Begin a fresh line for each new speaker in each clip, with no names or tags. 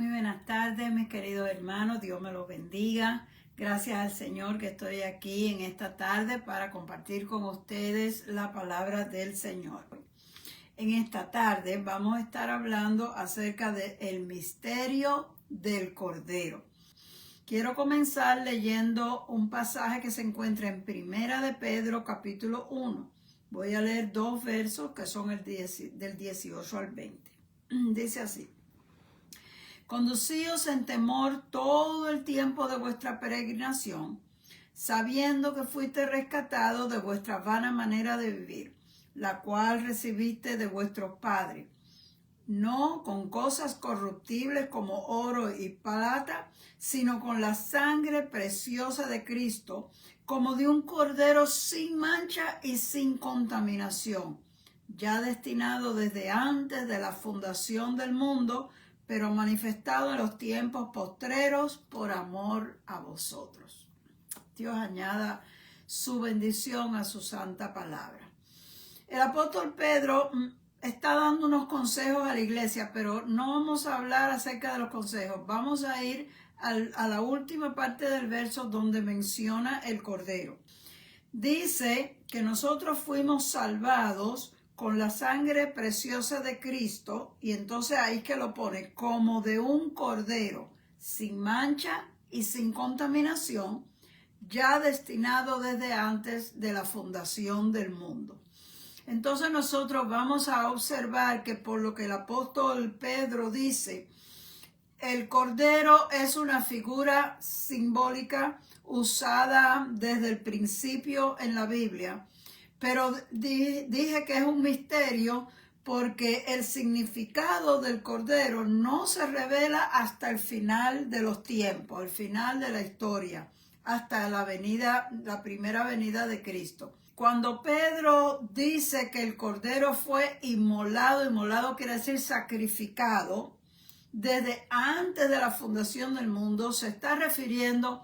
Muy buenas tardes, mis queridos hermanos. Dios me los bendiga. Gracias al Señor que estoy aquí en esta tarde para compartir con ustedes la palabra del Señor. En esta tarde vamos a estar hablando acerca del misterio del Cordero. Quiero comenzar leyendo un pasaje que se encuentra en Primera de Pedro, capítulo 1. Voy a leer dos versos que son del 18 al 20. Dice así: Conducíos en temor todo el tiempo de vuestra peregrinación, sabiendo que fuiste rescatados de vuestra vana manera de vivir, la cual recibiste de vuestros padres, no con cosas corruptibles como oro y plata, sino con la sangre preciosa de Cristo, como de un cordero sin mancha y sin contaminación, ya destinado desde antes de la fundación del mundo, pero manifestado en los tiempos postreros por amor a vosotros. Dios añada su bendición a su santa palabra. El apóstol Pedro está dando unos consejos a la iglesia, pero no vamos a hablar acerca de los consejos. Vamos a ir a la última parte del verso donde menciona el Cordero. Dice que nosotros fuimos salvados con la sangre preciosa de Cristo, y entonces ahí que lo pone, como de un cordero, sin mancha y sin contaminación, ya destinado desde antes de la fundación del mundo. Entonces nosotros vamos a observar que por lo que el apóstol Pedro dice, el cordero es una figura simbólica usada desde el principio en la Biblia. Pero dije que es un misterio porque el significado del Cordero no se revela hasta el final de los tiempos, el final de la historia, hasta la primera venida de Cristo. Cuando Pedro dice que el Cordero fue inmolado quiere decir sacrificado, desde antes de la fundación del mundo, se está refiriendo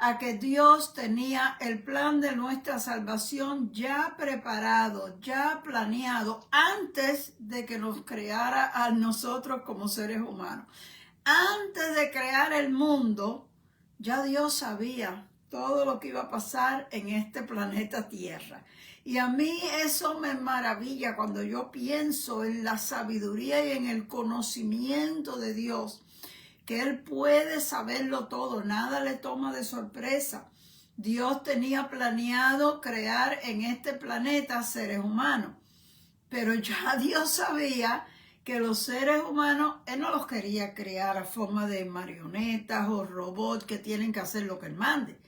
a que Dios tenía el plan de nuestra salvación ya preparado, ya planeado, antes de que nos creara a nosotros como seres humanos. Antes de crear el mundo, ya Dios sabía todo lo que iba a pasar en este planeta Tierra. Y a mí eso me maravilla cuando yo pienso en la sabiduría y en el conocimiento de Dios, que Él puede saberlo todo, nada le toma de sorpresa. Dios tenía planeado crear en este planeta seres humanos, pero ya Dios sabía que los seres humanos, Él no los quería crear a forma de marionetas o robots que tienen que hacer lo que Él mande.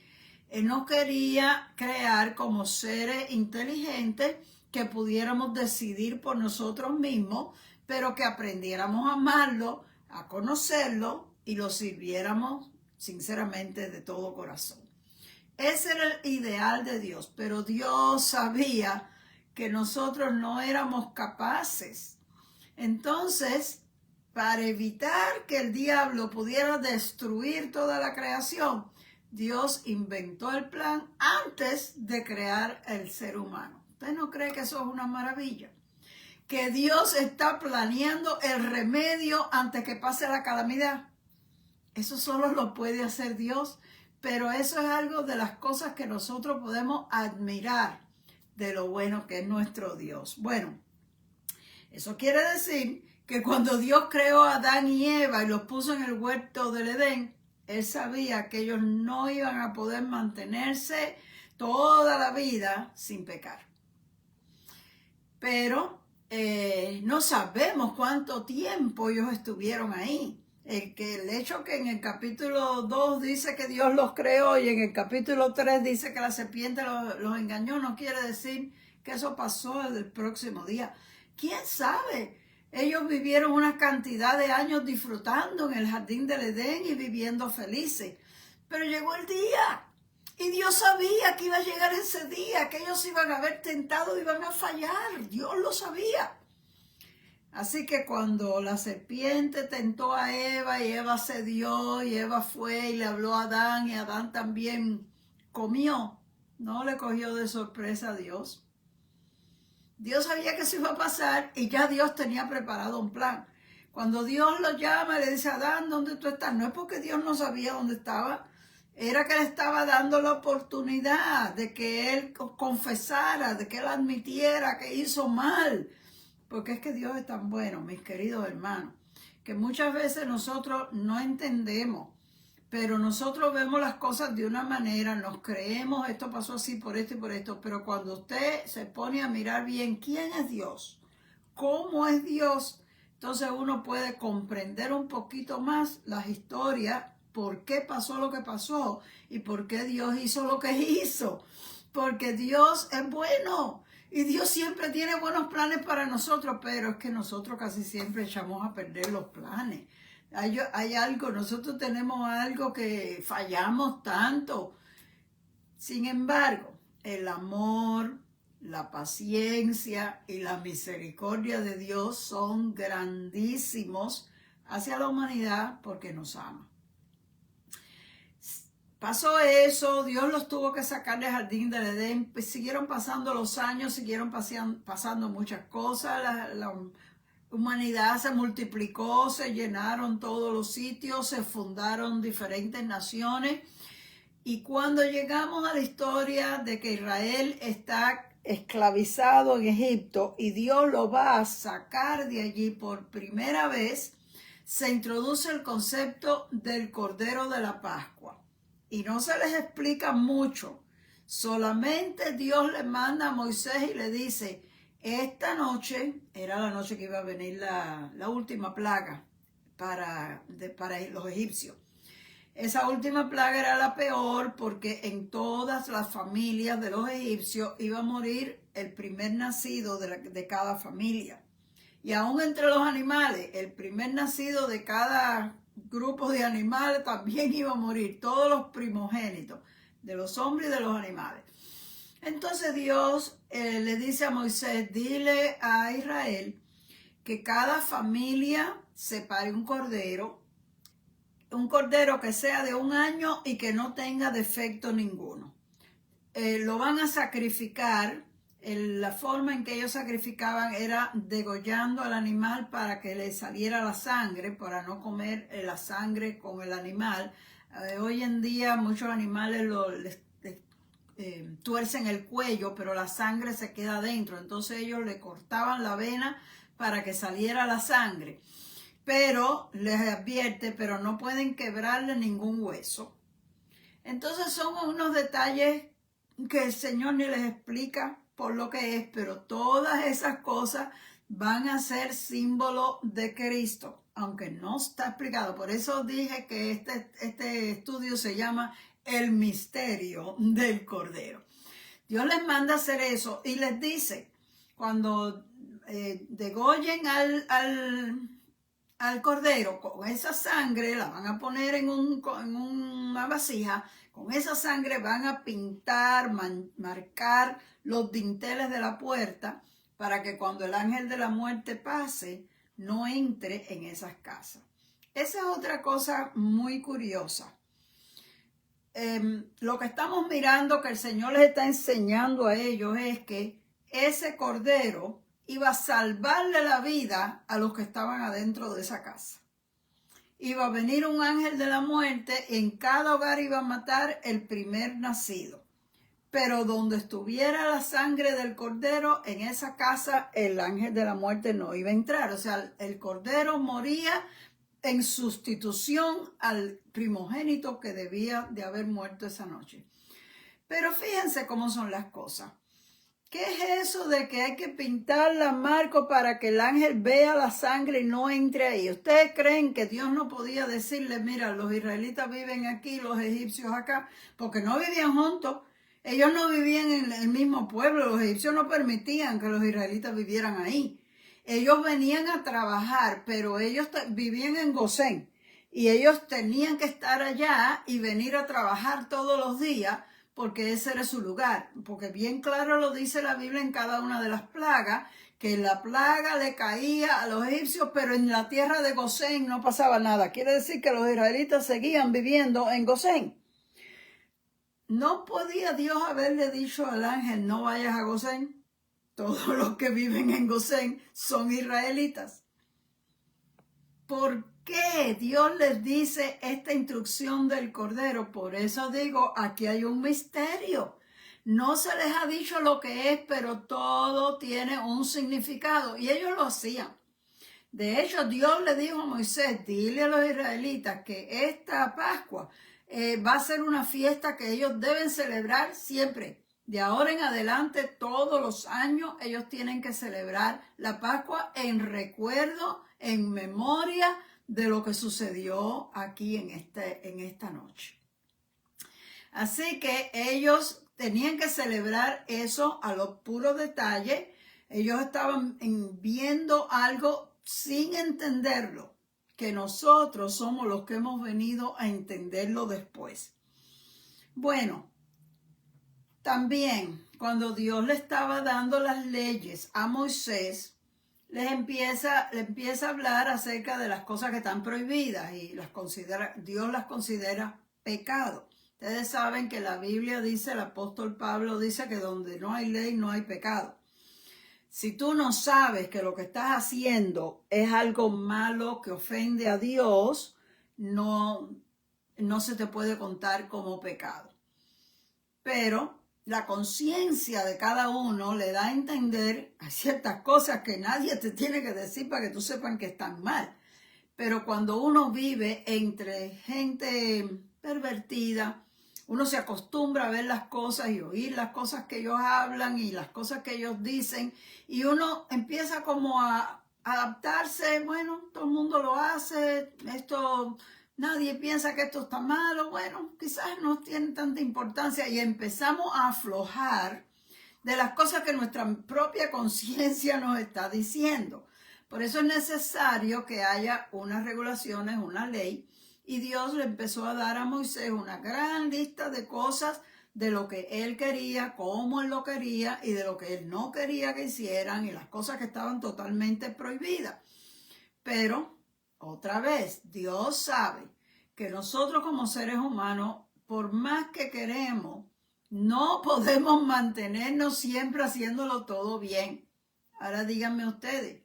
Él nos quería crear como seres inteligentes que pudiéramos decidir por nosotros mismos, pero que aprendiéramos a amarlo, a conocerlo, y lo sirviéramos sinceramente de todo corazón. Ese era el ideal de Dios, pero Dios sabía que nosotros no éramos capaces. Entonces, para evitar que el diablo pudiera destruir toda la creación, Dios inventó el plan antes de crear el ser humano. ¿Usted no cree que eso es una maravilla? Que Dios está planeando el remedio antes que pase la calamidad. Eso solo lo puede hacer Dios, pero eso es algo de las cosas que nosotros podemos admirar de lo bueno que es nuestro Dios. Bueno, eso quiere decir que cuando Dios creó a Adán y Eva y los puso en el huerto del Edén, Él sabía que ellos no iban a poder mantenerse toda la vida sin pecar. Pero no sabemos cuánto tiempo ellos estuvieron ahí. El hecho que en el capítulo 2 dice que Dios los creó y en el capítulo 3 dice que la serpiente los engañó, no quiere decir que eso pasó el próximo día. ¿Quién sabe? Ellos vivieron una cantidad de años disfrutando en el jardín del Edén y viviendo felices. Pero llegó el día y Dios sabía que iba a llegar ese día, que ellos iban a haber tentado y iban a fallar. Dios lo sabía. Así que cuando la serpiente tentó a Eva y Eva cedió y Eva fue y le habló a Adán y Adán también comió, no le cogió de sorpresa a Dios. Dios sabía que eso iba a pasar y ya Dios tenía preparado un plan. Cuando Dios lo llama y le dice, Adán, ¿dónde tú estás? No es porque Dios no sabía dónde estaba, era que le estaba dando la oportunidad de que él confesara, de que él admitiera que hizo mal. Porque es que Dios es tan bueno, mis queridos hermanos, que muchas veces nosotros no entendemos, pero nosotros vemos las cosas de una manera, nos creemos, esto pasó así por esto y por esto, pero cuando usted se pone a mirar bien quién es Dios, cómo es Dios, entonces uno puede comprender un poquito más las historias, por qué pasó lo que pasó y por qué Dios hizo lo que hizo. Porque Dios es bueno y Dios siempre tiene buenos planes para nosotros, pero es que nosotros casi siempre echamos a perder los planes. Hay algo, nosotros tenemos algo que fallamos tanto. Sin embargo, el amor, la paciencia y la misericordia de Dios son grandísimos hacia la humanidad porque nos ama. Pasó eso, Dios los tuvo que sacar del jardín del Edén, siguieron pasando los años, siguieron pasando muchas cosas, la humanidad se multiplicó, se llenaron todos los sitios, se fundaron diferentes naciones. Y cuando llegamos a la historia de que Israel está esclavizado en Egipto y Dios lo va a sacar de allí por primera vez, se introduce el concepto del Cordero de la Pascua. Y no se les explica mucho, solamente Dios le manda a Moisés y le dice, esta noche, era la noche que iba a venir la última plaga para los egipcios. Esa última plaga era la peor porque en todas las familias de los egipcios iba a morir el primer nacido de cada familia. Y aún entre los animales, el primer nacido de cada grupo de animales también iba a morir, todos los primogénitos, de los hombres y de los animales. Entonces Dios le dice a Moisés, dile a Israel que cada familia separe un cordero que sea de 1 año y que no tenga defecto ninguno. Lo van a sacrificar. La forma en que ellos sacrificaban era degollando al animal para que le saliera la sangre, para no comer la sangre con el animal. Hoy en día muchos animales tuercen el cuello, pero la sangre se queda adentro. Entonces ellos le cortaban la vena para que saliera la sangre. Pero les advierte, pero no pueden quebrarle ningún hueso. Entonces son unos detalles que el Señor ni les explica por lo que es, pero todas esas cosas van a ser símbolo de Cristo, aunque no está explicado. Por eso dije que este estudio se llama El misterio del Cordero. Dios les manda a hacer eso y les dice, cuando degollen al cordero, con esa sangre la van a poner en una vasija, con esa sangre van a pintar, marcar los dinteles de la puerta para que cuando el ángel de la muerte pase, no entre en esas casas. Esa es otra cosa muy curiosa. Lo que estamos mirando que el Señor les está enseñando a ellos es que ese cordero iba a salvarle la vida a los que estaban adentro de esa casa. Iba a venir un ángel de la muerte, en cada hogar iba a matar el primer nacido. Pero donde estuviera la sangre del cordero, en esa casa el ángel de la muerte no iba a entrar. O sea, el cordero moría en sustitución al primogénito que debía de haber muerto esa noche. Pero fíjense cómo son las cosas. ¿Qué es eso de que hay que pintar la marca para que el ángel vea la sangre y no entre ahí? ¿Ustedes creen que Dios no podía decirle, mira, los israelitas viven aquí, los egipcios acá? Porque no vivían juntos. Ellos no vivían en el mismo pueblo. Los egipcios no permitían que los israelitas vivieran ahí. Ellos venían a trabajar, pero ellos vivían en Gosén. Y ellos tenían que estar allá y venir a trabajar todos los días, porque ese era su lugar, porque bien claro lo dice la Biblia en cada una de las plagas, que la plaga le caía a los egipcios, pero en la tierra de Gosén no pasaba nada. Quiere decir que los israelitas seguían viviendo en Gosén. ¿No podía Dios haberle dicho al ángel, no vayas a Gosén? Todos los que viven en Gosén son israelitas. ¿por qué Dios les dice esta instrucción del Cordero? Por eso digo, aquí hay un misterio. No se les ha dicho lo que es, pero todo tiene un significado y ellos lo hacían. De hecho, Dios le dijo a Moisés, dile a los israelitas que esta Pascua va a ser una fiesta que ellos deben celebrar siempre. De ahora en adelante, todos los años, ellos tienen que celebrar la Pascua en recuerdo, en memoria de lo que sucedió aquí en esta noche. Así que ellos tenían que celebrar eso a los puros detalles. Ellos estaban viendo algo sin entenderlo, que nosotros somos los que hemos venido a entenderlo después. Bueno, también cuando Dios le estaba dando las leyes a Moisés, le empieza a hablar acerca de las cosas que están prohibidas y Dios las considera pecado. Ustedes saben que la Biblia dice, el apóstol Pablo dice que donde no hay ley no hay pecado. Si tú no sabes que lo que estás haciendo es algo malo que ofende a Dios, no se te puede contar como pecado. Pero la conciencia de cada uno le da a entender a ciertas cosas que nadie te tiene que decir para que tú sepas que están mal. Pero cuando uno vive entre gente pervertida, uno se acostumbra a ver las cosas y oír las cosas que ellos hablan y las cosas que ellos dicen. Y uno empieza como a adaptarse. Bueno, todo el mundo lo hace. Nadie piensa que esto está malo. Bueno, quizás no tiene tanta importancia. Y empezamos a aflojar de las cosas que nuestra propia conciencia nos está diciendo. Por eso es necesario que haya unas regulaciones, una ley. Y Dios le empezó a dar a Moisés una gran lista de cosas de lo que él quería, cómo él lo quería y de lo que él no quería que hicieran y las cosas que estaban totalmente prohibidas. Pero, otra vez, Dios sabe que nosotros como seres humanos, por más que queremos, no podemos mantenernos siempre haciéndolo todo bien. Ahora díganme ustedes.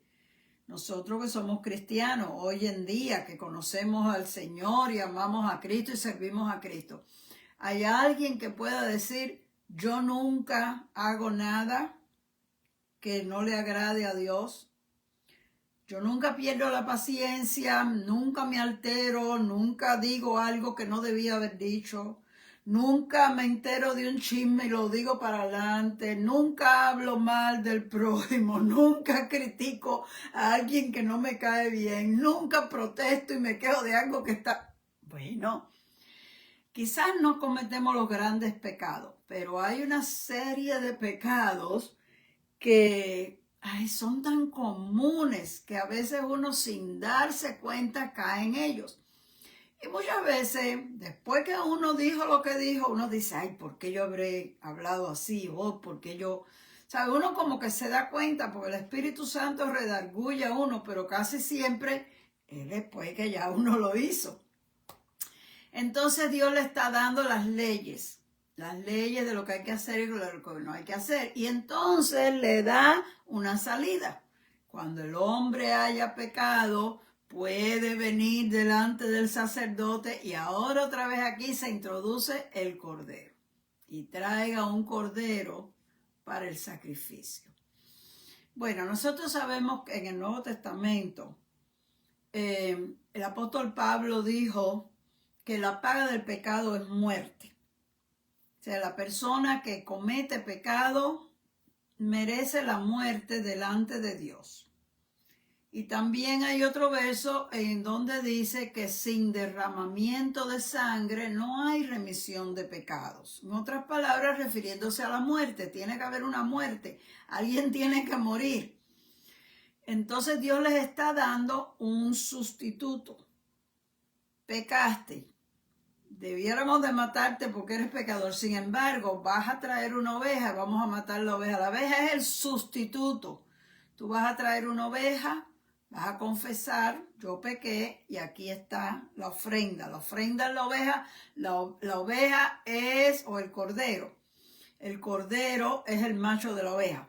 Nosotros que somos cristianos hoy en día, que conocemos al Señor y amamos a Cristo y servimos a Cristo, ¿hay alguien que pueda decir, yo nunca hago nada que no le agrade a Dios? Yo nunca pierdo la paciencia, nunca me altero, nunca digo algo que no debía haber dicho. Nunca me entero de un chisme y lo digo para adelante. Nunca hablo mal del prójimo. Nunca critico a alguien que no me cae bien. Nunca protesto y me quejo de algo que está... Bueno, quizás no cometemos los grandes pecados, pero hay una serie de pecados que son tan comunes que a veces uno sin darse cuenta cae en ellos. Y muchas veces, después que uno dijo lo que dijo, uno dice, ay, ¿por qué yo habré hablado así? O ¿por qué yo...? ¿Sabe? Uno como que se da cuenta, porque el Espíritu Santo redarguye a uno, pero casi siempre es después que ya uno lo hizo. Entonces Dios le está dando las leyes de lo que hay que hacer y lo que no hay que hacer. Y entonces le da una salida. Cuando el hombre haya pecado, puede venir delante del sacerdote y ahora otra vez aquí se introduce el cordero y traiga un cordero para el sacrificio. Bueno, nosotros sabemos que en el Nuevo Testamento el apóstol Pablo dijo que la paga del pecado es muerte. O sea, la persona que comete pecado merece la muerte delante de Dios. Y también hay otro verso en donde dice que sin derramamiento de sangre no hay remisión de pecados. En otras palabras, refiriéndose a la muerte, tiene que haber una muerte, alguien tiene que morir. Entonces Dios les está dando un sustituto. Pecaste, debiéramos de matarte porque eres pecador. Sin embargo, vas a traer una oveja, vamos a matar la oveja. La oveja es el sustituto. Tú vas a traer una oveja, vas a confesar, yo pequé y aquí está la ofrenda. La ofrenda es la oveja. La oveja es, o el cordero. El cordero es el macho de la oveja.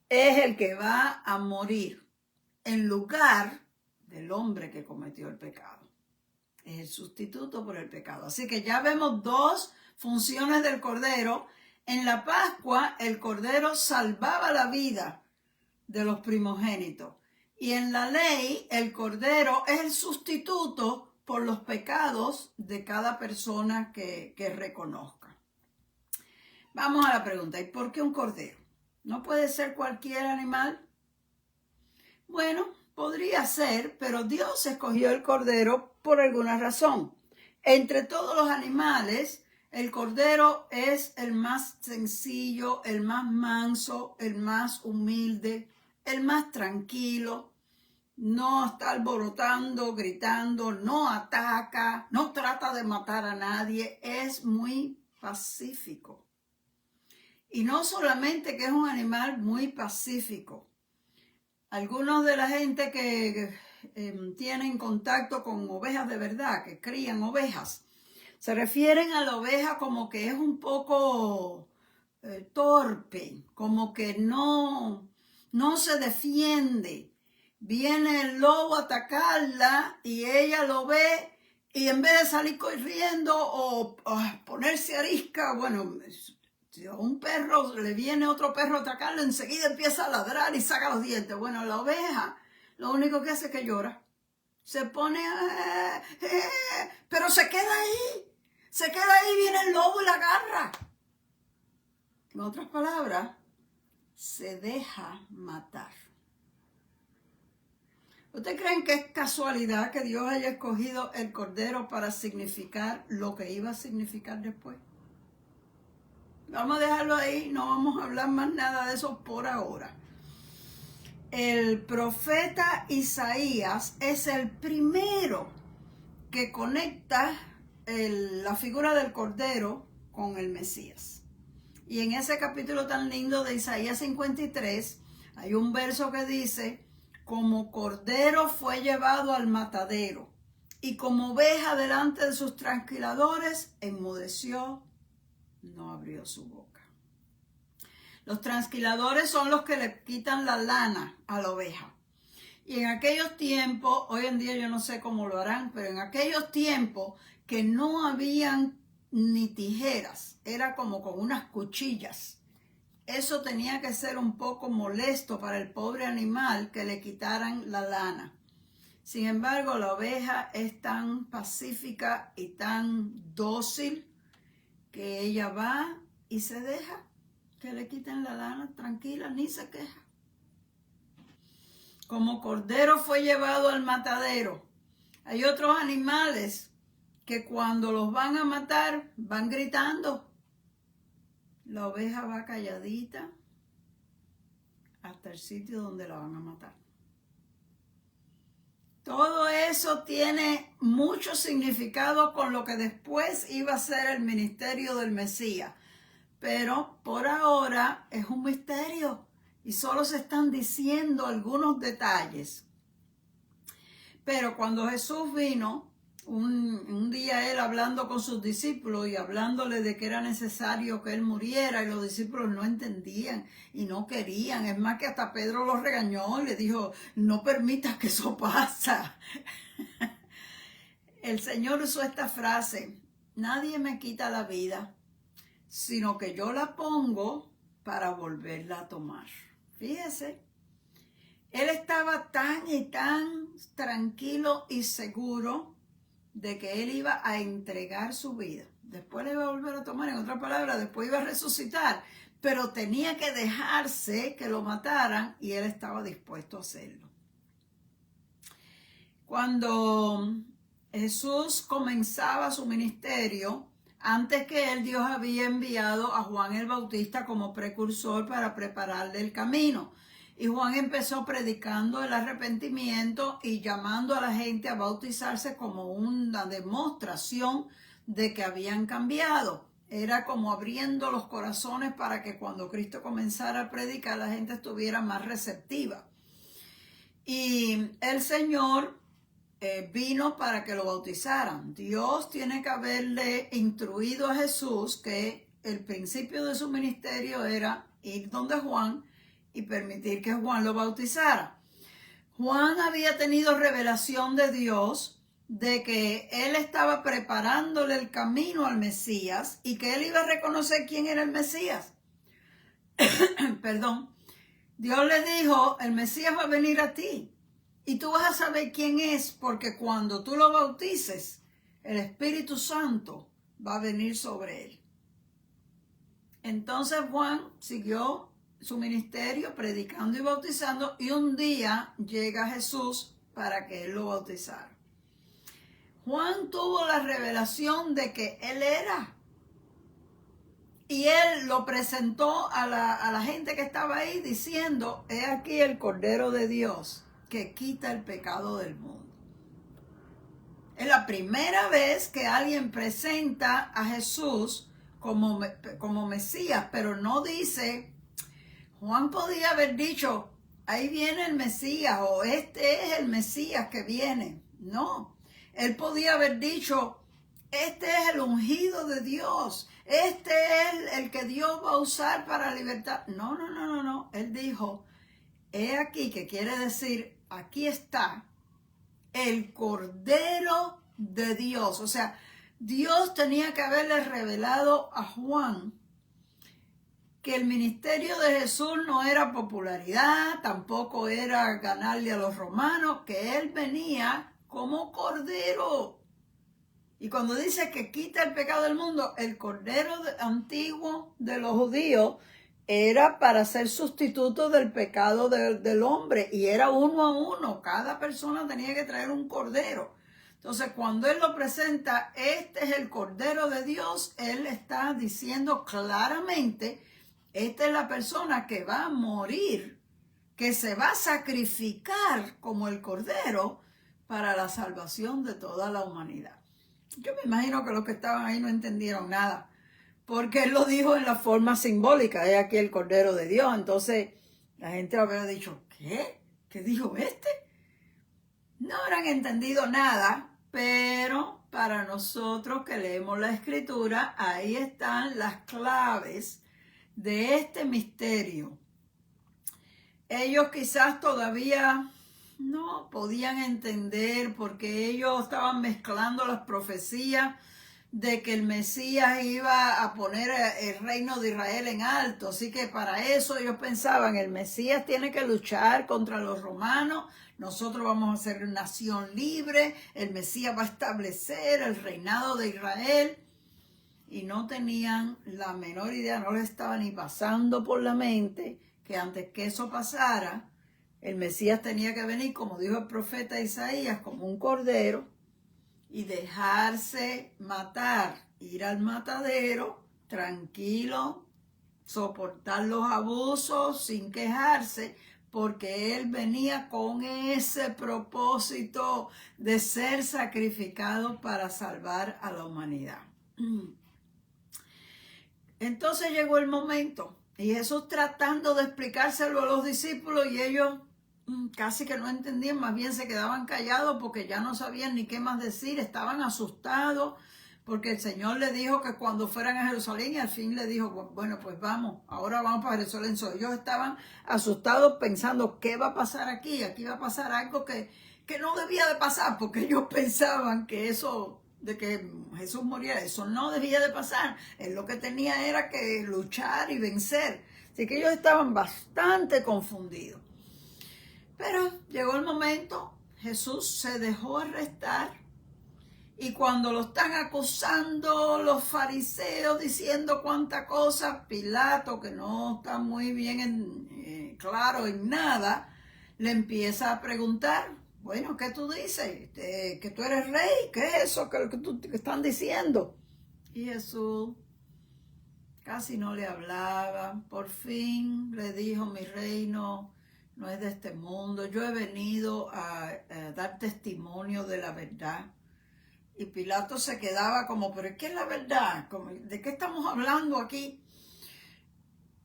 Es el que va a morir en lugar del hombre que cometió el pecado. Es el sustituto por el pecado. Así que ya vemos dos funciones del Cordero. En la Pascua, el Cordero salvaba la vida de los primogénitos. Y en la ley, el Cordero es el sustituto por los pecados de cada persona que reconozca. Vamos a la pregunta, ¿y por qué un cordero? ¿No puede ser cualquier animal? Bueno, podría ser, pero Dios escogió el cordero por alguna razón. Entre todos los animales, el cordero es el más sencillo, el más manso, el más humilde, el más tranquilo. No está alborotando, gritando, no ataca, no trata de matar a nadie, es muy pacífico. Y no solamente que es un animal muy pacífico. Algunos de la gente que tienen contacto con ovejas de verdad, que crían ovejas, se refieren a la oveja como que es un poco torpe, como que no se defiende. Viene el lobo a atacarla y ella lo ve y en vez de salir corriendo o ponerse arisca, bueno, si a un perro le viene otro perro a atacarlo, enseguida empieza a ladrar y saca los dientes. Bueno, la oveja lo único que hace es que llora. Se pone, pero se queda ahí. Se queda ahí, viene el lobo y la agarra. En otras palabras, se deja matar. ¿Ustedes creen que es casualidad que Dios haya escogido el cordero para significar lo que iba a significar después? Vamos a dejarlo ahí, no vamos a hablar más nada de eso por ahora. El profeta Isaías es el primero que conecta la figura del Cordero con el Mesías. Y en ese capítulo tan lindo de Isaías 53 hay un verso que dice: como cordero fue llevado al matadero, y como oveja delante de sus trasquiladores, enmudeció, no abrió su boca. Los trasquiladores son los que le quitan la lana a la oveja. Y en aquellos tiempos, hoy en día yo no sé cómo lo harán, pero en aquellos tiempos que no habían ni tijeras, era como con unas cuchillas. Eso tenía que ser un poco molesto para el pobre animal que le quitaran la lana. Sin embargo, la oveja es tan pacífica y tan dócil que ella va y se deja que le quiten la lana, tranquila, ni se queja. Como cordero fue llevado al matadero. Hay otros animales que cuando los van a matar van gritando. La oveja va calladita hasta el sitio donde la van a matar. Todo eso tiene mucho significado con lo que después iba a ser el ministerio del Mesías. Pero por ahora es un misterio y solo se están diciendo algunos detalles. Pero cuando Jesús vino, un día él hablando con sus discípulos y hablándole de que era necesario que él muriera, y los discípulos no entendían y no querían. Es más que hasta Pedro los regañó y le dijo: no permitas que eso pase. El Señor usó esta frase: nadie me quita la vida, sino que yo la pongo para volverla a tomar. Fíjese, él estaba tan y tan tranquilo y seguro de que él iba a entregar su vida. Después le iba a volver a tomar, en otras palabras, después iba a resucitar, pero tenía que dejarse que lo mataran y él estaba dispuesto a hacerlo. Cuando Jesús comenzaba su ministerio, antes que él, Dios había enviado a Juan el Bautista como precursor para prepararle el camino. Y Juan empezó predicando el arrepentimiento y llamando a la gente a bautizarse como una demostración de que habían cambiado. Era como abriendo los corazones para que cuando Cristo comenzara a predicar, la gente estuviera más receptiva. Y el Señor vino para que lo bautizaran. Dios tiene que haberle instruido a Jesús que el principio de su ministerio era ir donde Juan y permitir que Juan lo bautizara. Juan había tenido revelación de Dios de que él estaba preparándole el camino al Mesías y que él iba a reconocer quién era el Mesías. Perdón. Dios le dijo, el Mesías va a venir a ti y tú vas a saber quién es, porque cuando tú lo bautices, el Espíritu Santo va a venir sobre él. Entonces Juan siguió su ministerio predicando y bautizando, y un día llega Jesús para que él lo bautizara. Juan tuvo la revelación de que él era, y él lo presentó a la gente que estaba ahí diciendo, he aquí el Cordero de Dios que quita el pecado del mundo. Es la primera vez que alguien presenta a Jesús como Mesías, pero no dice, Juan podía haber dicho, ahí viene el Mesías, o este es el Mesías que viene. No, él podía haber dicho, este es el ungido de Dios, este es el que Dios va a usar para libertar. No. Él dijo, he aquí, que quiere decir, aquí está el Cordero de Dios. O sea, Dios tenía que haberle revelado a Juan que el ministerio de Jesús no era popularidad, tampoco era ganarle a los romanos, que él venía como Cordero. Y cuando dice que quita el pecado del mundo, el Cordero antiguo de los judíos era para ser sustituto del pecado del hombre, y era 1 a 1, cada persona tenía que traer un cordero. Entonces cuando él lo presenta, este es el Cordero de Dios, él está diciendo claramente, esta es la persona que va a morir, que se va a sacrificar como el cordero para la salvación de toda la humanidad. Yo me imagino que los que estaban ahí no entendieron nada, porque él lo dijo en la forma simbólica, es aquí el Cordero de Dios. Entonces la gente habría dicho, ¿qué? ¿Qué dijo este? No habrán entendido nada, pero para nosotros que leemos la Escritura, ahí están las claves de este misterio. Ellos quizás todavía no podían entender, porque ellos estaban mezclando las profecías de que el Mesías iba a poner el reino de Israel en alto. Así que para eso ellos pensaban, el Mesías tiene que luchar contra los romanos, nosotros vamos a ser nación libre, el Mesías va a establecer el reinado de Israel. Y no tenían la menor idea, no les estaba ni pasando por la mente que antes que eso pasara, el Mesías tenía que venir, como dijo el profeta Isaías, como un cordero y dejarse matar, ir al matadero, tranquilo, soportar los abusos sin quejarse, porque él venía con ese propósito de ser sacrificado para salvar a la humanidad. Entonces llegó el momento, y Jesús tratando de explicárselo a los discípulos, y ellos casi que no entendían, más bien se quedaban callados porque ya no sabían ni qué más decir, estaban asustados, porque el Señor les dijo que cuando fueran a Jerusalén, y al fin le dijo, bueno, pues vamos, ahora vamos para Jerusalén. Ellos estaban asustados pensando, ¿qué va a pasar aquí? Aquí va a pasar algo que no debía de pasar, porque ellos pensaban que eso de que Jesús muriera, eso no debía de pasar. Él lo que tenía era que luchar y vencer. Así que ellos estaban bastante confundidos. Pero llegó el momento, Jesús se dejó arrestar, y cuando lo están acusando los fariseos diciendo cuánta cosa, Pilato, que no está muy bien claro en nada, le empieza a preguntar, bueno, ¿qué tú dices? ¿Que tú eres rey? ¿Qué es eso que están diciendo? Y Jesús casi no le hablaba. Por fin le dijo, mi reino no es de este mundo. Yo he venido a dar testimonio de la verdad. Y Pilato se quedaba como, ¿pero qué es la verdad? ¿De qué estamos hablando aquí?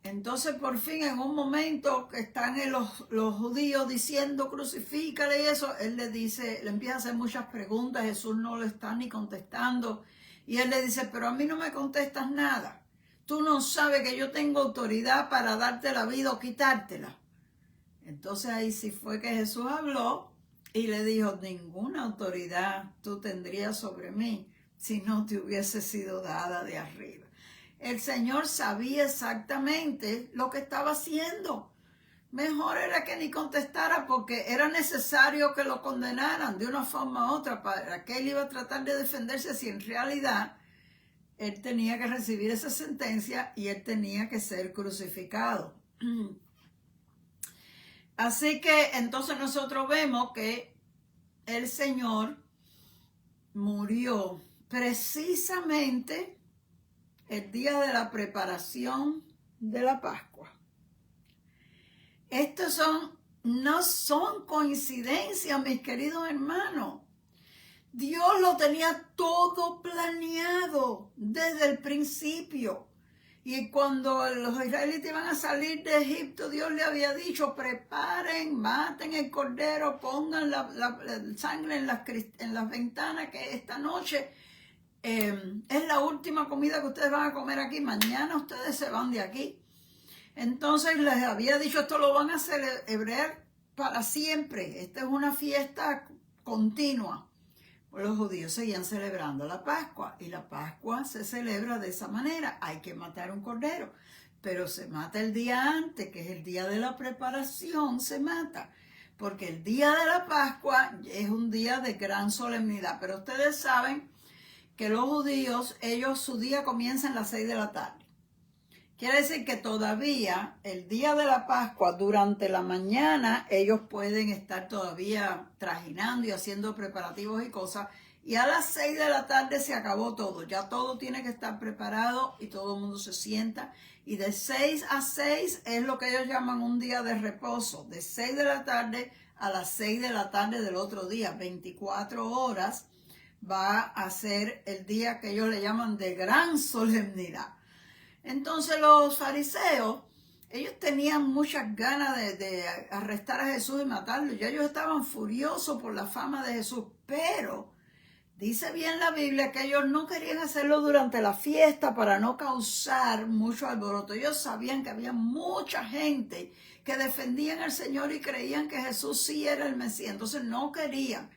Entonces por fin, en un momento que están los judíos diciendo crucifícale y eso, él le empieza a hacer muchas preguntas, Jesús no le está ni contestando, y él le dice, pero a mí no me contestas nada, tú no sabes que yo tengo autoridad para darte la vida o quitártela. Entonces ahí sí fue que Jesús habló y le dijo, ninguna autoridad tú tendrías sobre mí si no te hubiese sido dada de arriba. El Señor sabía exactamente lo que estaba haciendo. Mejor era que ni contestara porque era necesario que lo condenaran de una forma u otra. ¿Para qué él iba a tratar de defenderse si en realidad él tenía que recibir esa sentencia y él tenía que ser crucificado? Así que entonces nosotros vemos que el Señor murió precisamente el día de la preparación de la Pascua. Estos no son coincidencias, mis queridos hermanos. Dios lo tenía todo planeado desde el principio. Y cuando los israelitas iban a salir de Egipto, Dios le había dicho, preparen, maten el cordero, pongan la sangre en las ventanas, que esta noche es la última comida que ustedes van a comer aquí. Mañana ustedes se van de aquí. Entonces les había dicho, esto lo van a celebrar para siempre. Esta es una fiesta continua. Los judíos seguían celebrando la Pascua y la Pascua se celebra de esa manera. Hay que matar un cordero, pero se mata el día antes, que es el día de la preparación, se mata. Porque el día de la Pascua es un día de gran solemnidad. Pero ustedes saben que los judíos, su día comienza a las 6 de la tarde. Quiere decir que todavía el día de la Pascua, durante la mañana, ellos pueden estar todavía trajinando y haciendo preparativos y cosas. Y a las 6 de la tarde se acabó todo. Ya todo tiene que estar preparado y todo el mundo se sienta. Y de 6 a 6 es lo que ellos llaman un día de reposo. De 6 de la tarde a las 6 de la tarde del otro día, 24 horas, va a ser el día que ellos le llaman de gran solemnidad. Entonces los fariseos, ellos tenían muchas ganas de arrestar a Jesús y matarlo. Ya ellos estaban furiosos por la fama de Jesús. Pero dice bien la Biblia que ellos no querían hacerlo durante la fiesta para no causar mucho alboroto. Ellos sabían que había mucha gente que defendían al Señor y creían que Jesús sí era el Mesías. Entonces no querían.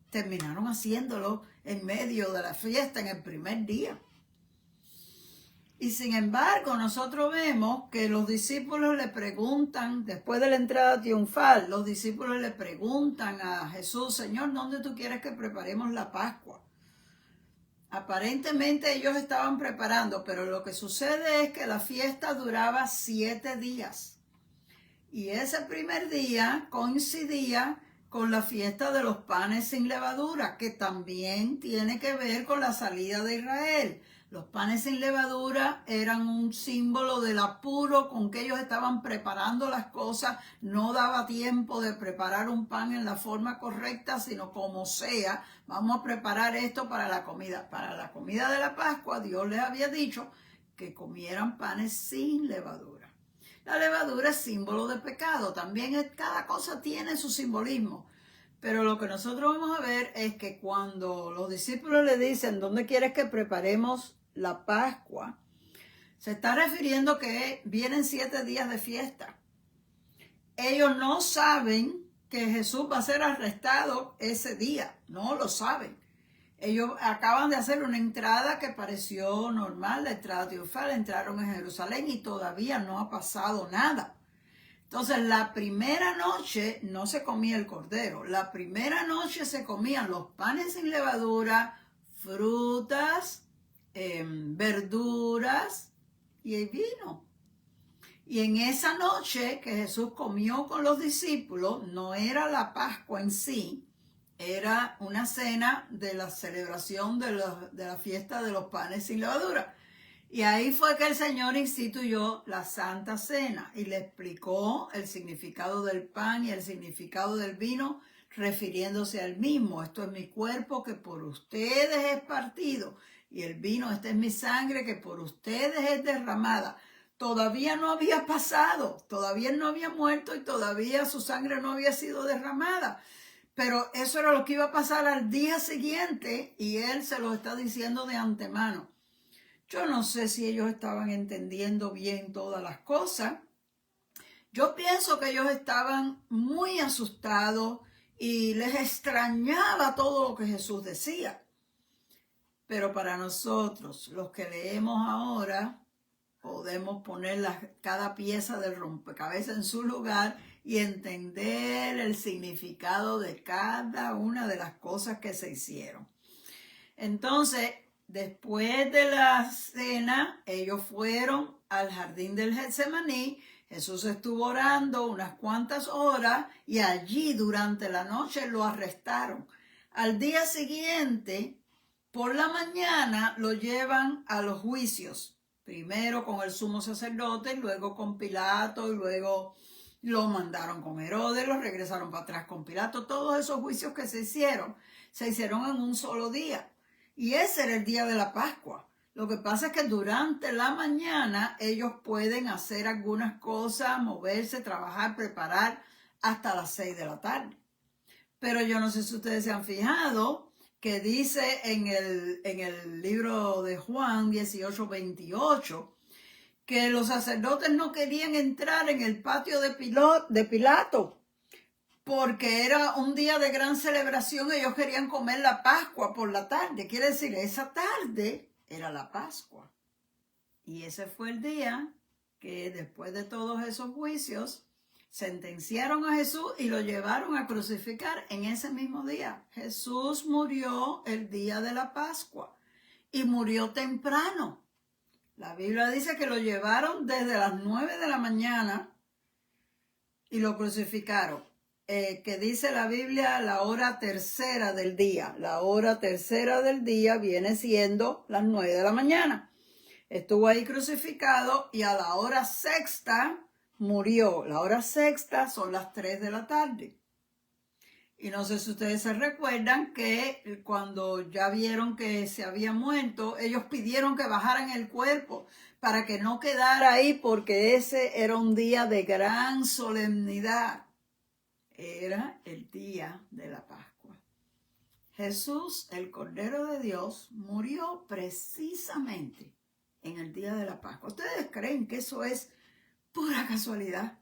Terminaron haciéndolo en medio de la fiesta en el primer día. Y sin embargo, nosotros vemos que los discípulos le preguntan, después de la entrada triunfal, los discípulos le preguntan a Jesús, Señor, ¿dónde tú quieres que preparemos la Pascua? Aparentemente ellos estaban preparando, pero lo que sucede es que la fiesta duraba 7 días. Y ese primer día coincidía con la fiesta de los panes sin levadura, que también tiene que ver con la salida de Israel. Los panes sin levadura eran un símbolo del apuro con que ellos estaban preparando las cosas. No daba tiempo de preparar un pan en la forma correcta, sino como sea, vamos a preparar esto para la comida. Para la comida de la Pascua, Dios les había dicho que comieran panes sin levadura. La levadura es símbolo de pecado. También cada cosa tiene su simbolismo. Pero lo que nosotros vamos a ver es que cuando los discípulos le dicen, ¿dónde quieres que preparemos la Pascua? Se está refiriendo que vienen 7 días de fiesta. Ellos no saben que Jesús va a ser arrestado ese día. No lo saben. Ellos acaban de hacer una entrada que pareció normal, la entrada triunfal, entraron en Jerusalén y todavía no ha pasado nada. Entonces, la primera noche no se comía el cordero. La primera noche se comían los panes sin levadura, frutas, verduras y el vino. Y en esa noche que Jesús comió con los discípulos, no era la Pascua en sí, era una cena de la celebración de la fiesta de los panes sin levadura. Y ahí fue que el Señor instituyó la Santa Cena y le explicó el significado del pan y el significado del vino, refiriéndose al mismo. Esto es mi cuerpo que por ustedes es partido, y el vino, esta es mi sangre que por ustedes es derramada. Todavía no había pasado, todavía no había muerto y todavía su sangre no había sido derramada. Pero eso era lo que iba a pasar al día siguiente y él se lo está diciendo de antemano. Yo no sé si ellos estaban entendiendo bien todas las cosas. Yo pienso que ellos estaban muy asustados y les extrañaba todo lo que Jesús decía. Pero para nosotros, los que leemos ahora, podemos poner cada pieza del rompecabezas en su lugar y entender el significado de cada una de las cosas que se hicieron. Entonces, después de la cena, ellos fueron al jardín del Getsemaní. Jesús estuvo orando unas cuantas horas y allí durante la noche lo arrestaron. Al día siguiente, por la mañana, lo llevan a los juicios. Primero con el sumo sacerdote, luego con Pilato, y luego lo mandaron con Herodes, lo regresaron para atrás con Pilato. Todos esos juicios que se hicieron en un solo día. Y ese era el día de la Pascua. Lo que pasa es que durante la mañana ellos pueden hacer algunas cosas, moverse, trabajar, preparar hasta las 6 de la tarde. Pero yo no sé si ustedes se han fijado que dice en el libro de Juan 18:28 que los sacerdotes no querían entrar en el patio de Pilato porque era un día de gran celebración. Ellos querían comer la Pascua por la tarde. Quiere decir, esa tarde era la Pascua. Y ese fue el día que después de todos esos juicios sentenciaron a Jesús y lo llevaron a crucificar en ese mismo día. Jesús murió el día de la Pascua y murió temprano. La Biblia dice que lo llevaron desde las 9 de la mañana y lo crucificaron. Que dice la Biblia la hora tercera del día. La hora tercera del día viene siendo las 9 de la mañana. Estuvo ahí crucificado y a la hora sexta murió. La hora sexta son las 3 de la tarde. Y no sé si ustedes se recuerdan que cuando ya vieron que se había muerto, ellos pidieron que bajaran el cuerpo para que no quedara ahí, porque ese era un día de gran solemnidad. Era el día de la Pascua. Jesús, el Cordero de Dios, murió precisamente en el día de la Pascua. ¿Ustedes creen que eso es pura casualidad?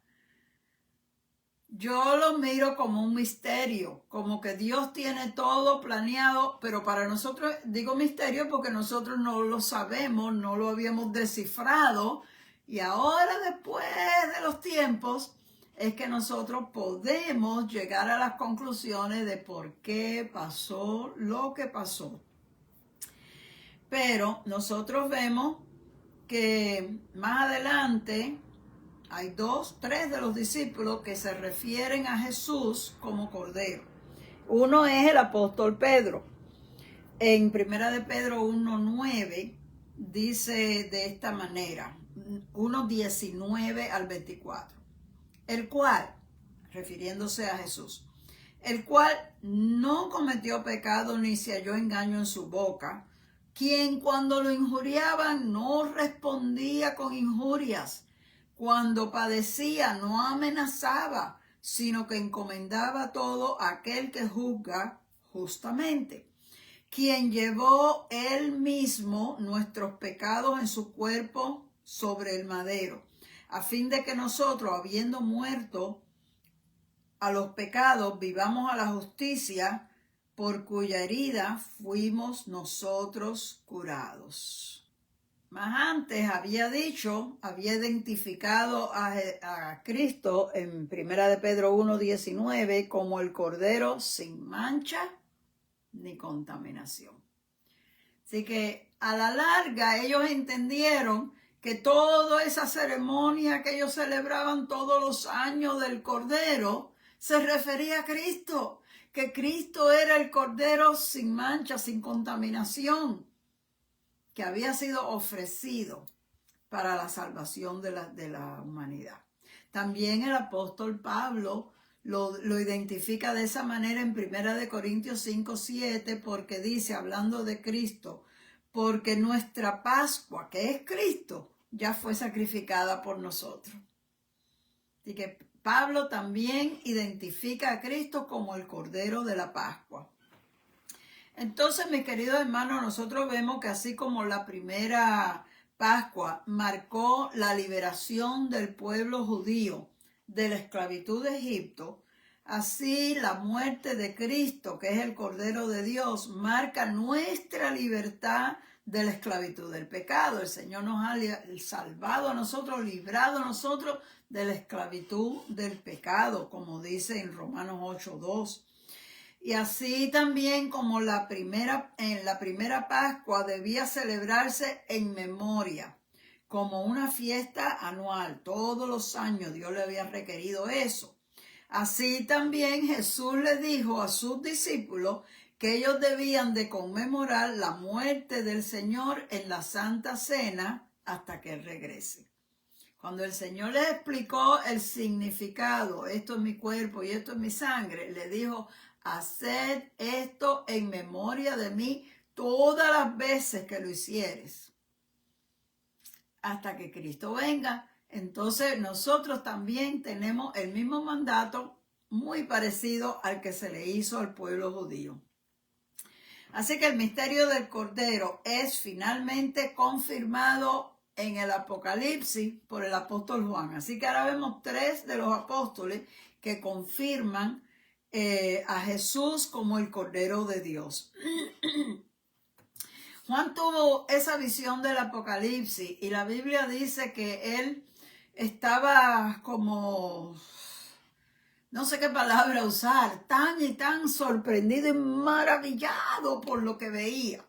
Yo lo miro como un misterio, como que Dios tiene todo planeado, pero para nosotros, digo misterio porque nosotros no lo sabemos, no lo habíamos descifrado, y ahora después de los tiempos es que nosotros podemos llegar a las conclusiones de por qué pasó lo que pasó. Pero nosotros vemos que más adelante hay 3 de los discípulos que se refieren a Jesús como Cordero. Uno es el apóstol Pedro. En 1 de Pedro 1:9 dice de esta manera, 1:19 al 24. El cual, refiriéndose a Jesús, el cual no cometió pecado ni se halló engaño en su boca, quien cuando lo injuriaban no respondía con injurias, cuando padecía no amenazaba, sino que encomendaba todo a aquel que juzga justamente, quien llevó él mismo nuestros pecados en su cuerpo sobre el madero, a fin de que nosotros, habiendo muerto a los pecados, vivamos a la justicia, por cuya herida fuimos nosotros curados. Más antes había identificado a Cristo en 1 de Pedro 1:19 como el Cordero sin mancha ni contaminación. Así que a la larga ellos entendieron que toda esa ceremonia que ellos celebraban todos los años del Cordero se refería a Cristo, que Cristo era el Cordero sin mancha, sin contaminación, que había sido ofrecido para la salvación de la humanidad. También el apóstol Pablo lo identifica de esa manera en 1 Corintios 5:7, porque dice, hablando de Cristo, porque nuestra Pascua, que es Cristo, ya fue sacrificada por nosotros. Así que Pablo también identifica a Cristo como el Cordero de la Pascua. Entonces, mis queridos hermanos, nosotros vemos que así como la primera Pascua marcó la liberación del pueblo judío de la esclavitud de Egipto, así la muerte de Cristo, que es el Cordero de Dios, marca nuestra libertad de la esclavitud del pecado. El Señor nos ha salvado a nosotros, librado a nosotros de la esclavitud del pecado, como dice en Romanos 8:2. Y así también como en la primera Pascua debía celebrarse en memoria, como una fiesta anual. Todos los años Dios le había requerido eso. Así también Jesús le dijo a sus discípulos que ellos debían de conmemorar la muerte del Señor en la Santa Cena hasta que Él regrese. Cuando el Señor les explicó el significado, esto es mi cuerpo y esto es mi sangre, le dijo, haced esto en memoria de mí todas las veces que lo hicieres, hasta que Cristo venga. Entonces nosotros también tenemos el mismo mandato, muy parecido al que se le hizo al pueblo judío. Así que el misterio del Cordero es finalmente confirmado en el Apocalipsis por el apóstol Juan. Así que ahora vemos 3 de los apóstoles que confirman a Jesús como el Cordero de Dios. Juan tuvo esa visión del Apocalipsis y la Biblia dice que él estaba como, no sé qué palabra usar, tan y tan sorprendido y maravillado por lo que veía.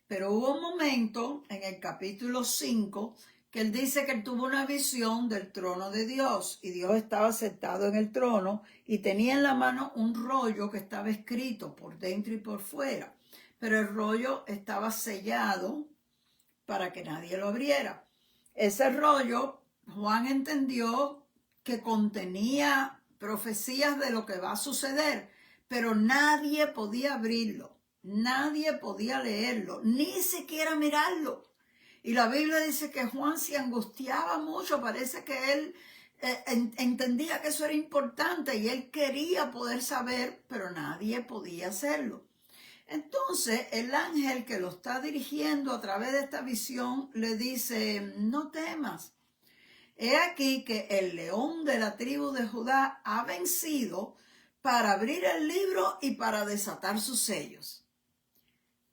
Pero hubo un momento en el capítulo 5 que él dice que él tuvo una visión del trono de Dios y Dios estaba sentado en el trono y tenía en la mano un rollo que estaba escrito por dentro y por fuera, pero el rollo estaba sellado para que nadie lo abriera. Ese rollo, Juan entendió que contenía profecías de lo que va a suceder, pero nadie podía abrirlo, nadie podía leerlo, ni siquiera mirarlo. Y la Biblia dice que Juan se angustiaba mucho, parece que él entendía que eso era importante y él quería poder saber, pero nadie podía hacerlo. Entonces el ángel que lo está dirigiendo a través de esta visión le dice, no temas. He aquí que el león de la tribu de Judá ha vencido para abrir el libro y para desatar sus sellos.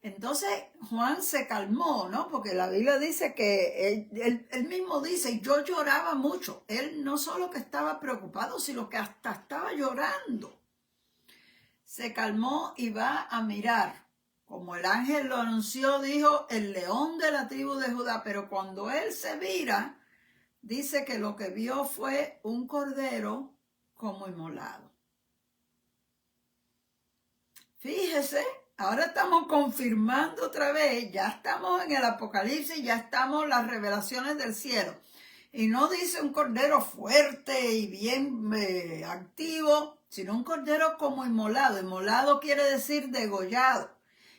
Entonces Juan se calmó, ¿no? Porque la Biblia dice que él mismo dice, yo lloraba mucho. Él no solo que estaba preocupado, sino que hasta estaba llorando. Se calmó y va a mirar. Como el ángel lo anunció, dijo, el león de la tribu de Judá. Pero cuando él se vira, dice que lo que vio fue un cordero como inmolado. Fíjese, ahora estamos confirmando otra vez, ya estamos en el Apocalipsis, ya estamos en las revelaciones del cielo. Y no dice un cordero fuerte y bien activo, sino un cordero como inmolado. Inmolado quiere decir degollado.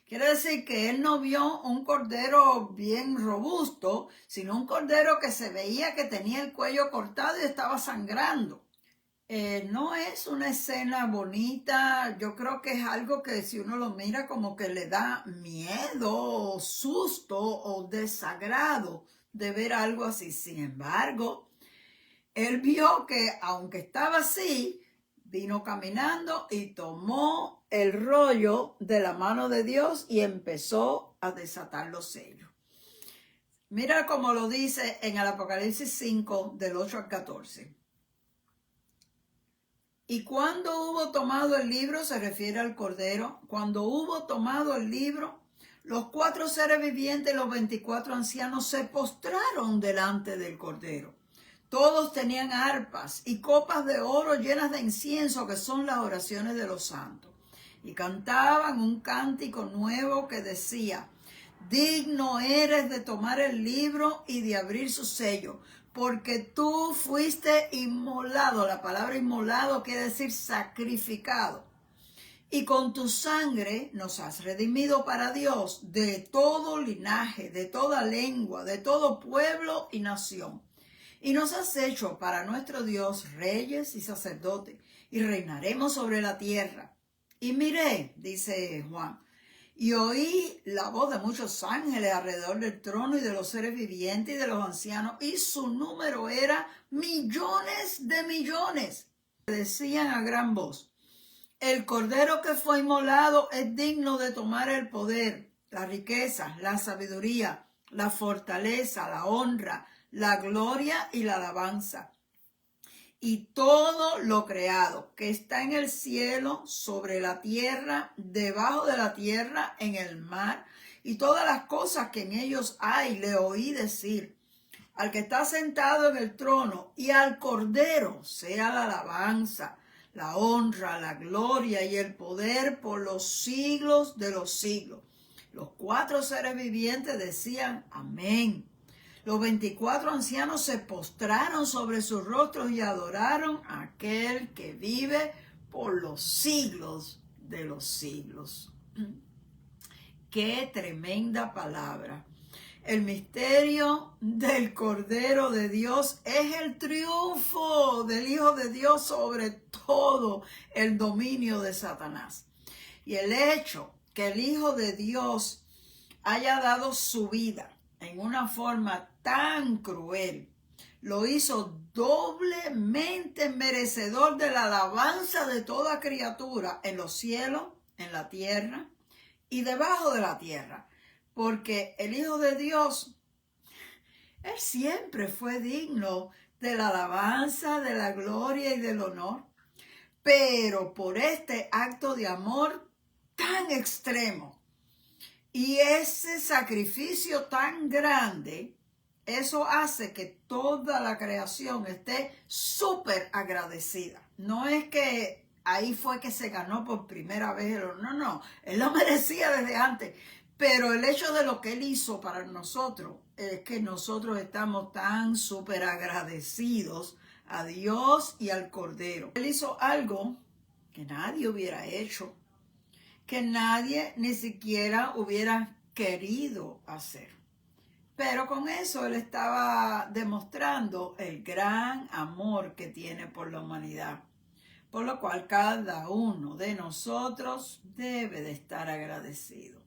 Quiere decir que él no vio un cordero bien robusto, sino un cordero que se veía que tenía el cuello cortado y estaba sangrando. No es una escena bonita, yo creo que es algo que si uno lo mira como que le da miedo, susto o desagrado de ver algo así. Sin embargo, él vio que aunque estaba así, vino caminando y tomó el rollo de la mano de Dios y empezó a desatar los sellos. Mira cómo lo dice en el Apocalipsis 5, del 8 al 14. Y cuando hubo tomado el libro, se refiere al Cordero, cuando hubo tomado el libro, los 4 seres vivientes y los 24 ancianos se postraron delante del Cordero. Todos tenían arpas y copas de oro llenas de incienso, que son las oraciones de los santos. Y cantaban un cántico nuevo que decía, digno eres de tomar el libro y de abrir su sello, porque tú fuiste inmolado. La palabra inmolado quiere decir sacrificado. Y con tu sangre nos has redimido para Dios de todo linaje, de toda lengua, de todo pueblo y nación. Y nos has hecho para nuestro Dios reyes y sacerdotes, y reinaremos sobre la tierra. Y miré, dice Juan, Y oí la voz de muchos ángeles alrededor del trono y de los seres vivientes y de los ancianos, y su número era millones de millones. Decían a gran voz: el Cordero que fue inmolado es digno de tomar el poder, la riqueza, la sabiduría, la fortaleza, la honra, la gloria y la alabanza. Y todo lo creado que está en el cielo, sobre la tierra, debajo de la tierra, en el mar, y todas las cosas que en ellos hay, le oí decir: al que está sentado en el trono y al Cordero sea la alabanza, la honra, la gloria y el poder por los siglos de los siglos. Los 4 seres vivientes decían: amén. Los 24 ancianos se postraron sobre sus rostros y adoraron a aquel que vive por los siglos de los siglos. ¡Qué tremenda palabra! El misterio del Cordero de Dios es el triunfo del Hijo de Dios sobre todo el dominio de Satanás. Y el hecho que el Hijo de Dios haya dado su vida en una forma tan cruel, lo hizo doblemente merecedor de la alabanza de toda criatura en los cielos, en la tierra y debajo de la tierra. Porque el Hijo de Dios, Él siempre fue digno de la alabanza, de la gloria y del honor. Pero por este acto de amor tan extremo y ese sacrificio tan grande, eso hace que toda la creación esté súper agradecida. No es que ahí fue que se ganó por primera vez el honor. No, Él lo merecía desde antes. Pero el hecho de lo que Él hizo para nosotros es que nosotros estamos tan súper agradecidos a Dios y al Cordero. Él hizo algo que nadie hubiera hecho, que nadie ni siquiera hubiera querido hacer. Pero con eso Él estaba demostrando el gran amor que tiene por la humanidad, por lo cual cada uno de nosotros debe de estar agradecido.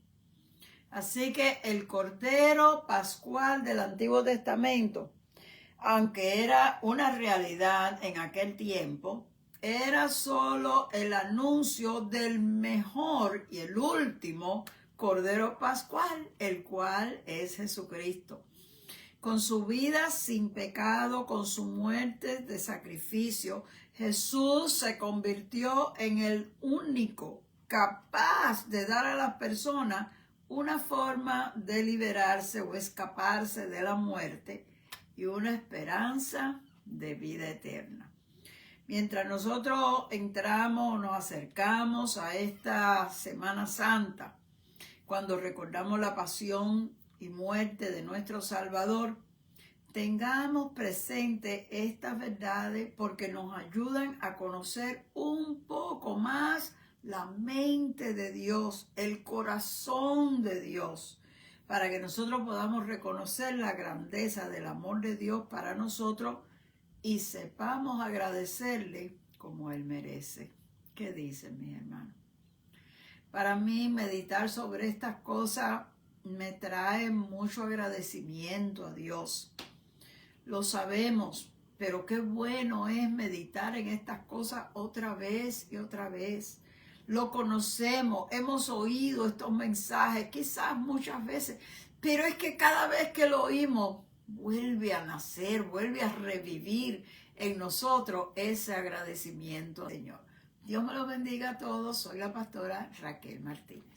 Así que el Cordero Pascual del Antiguo Testamento, aunque era una realidad en aquel tiempo, era solo el anuncio del mejor y el último Cordero Pascual, el cual es Jesucristo. Con su vida sin pecado, con su muerte de sacrificio, Jesús se convirtió en el único capaz de dar a las personas una forma de liberarse o escaparse de la muerte y una esperanza de vida eterna. Mientras nosotros entramos, nos acercamos a esta Semana Santa, cuando recordamos la pasión y muerte de nuestro Salvador, tengamos presente estas verdades porque nos ayudan a conocer un poco más la mente de Dios, el corazón de Dios, para que nosotros podamos reconocer la grandeza del amor de Dios para nosotros y sepamos agradecerle como Él merece. ¿Qué dicen, mis hermanos? Para mí, meditar sobre estas cosas me trae mucho agradecimiento a Dios. Lo sabemos, pero qué bueno es meditar en estas cosas otra vez y otra vez. Lo conocemos, hemos oído estos mensajes, quizás muchas veces, pero es que cada vez que lo oímos, vuelve a nacer, vuelve a revivir en nosotros ese agradecimiento al Señor. Dios me los bendiga a todos. Soy la pastora Raquel Martínez.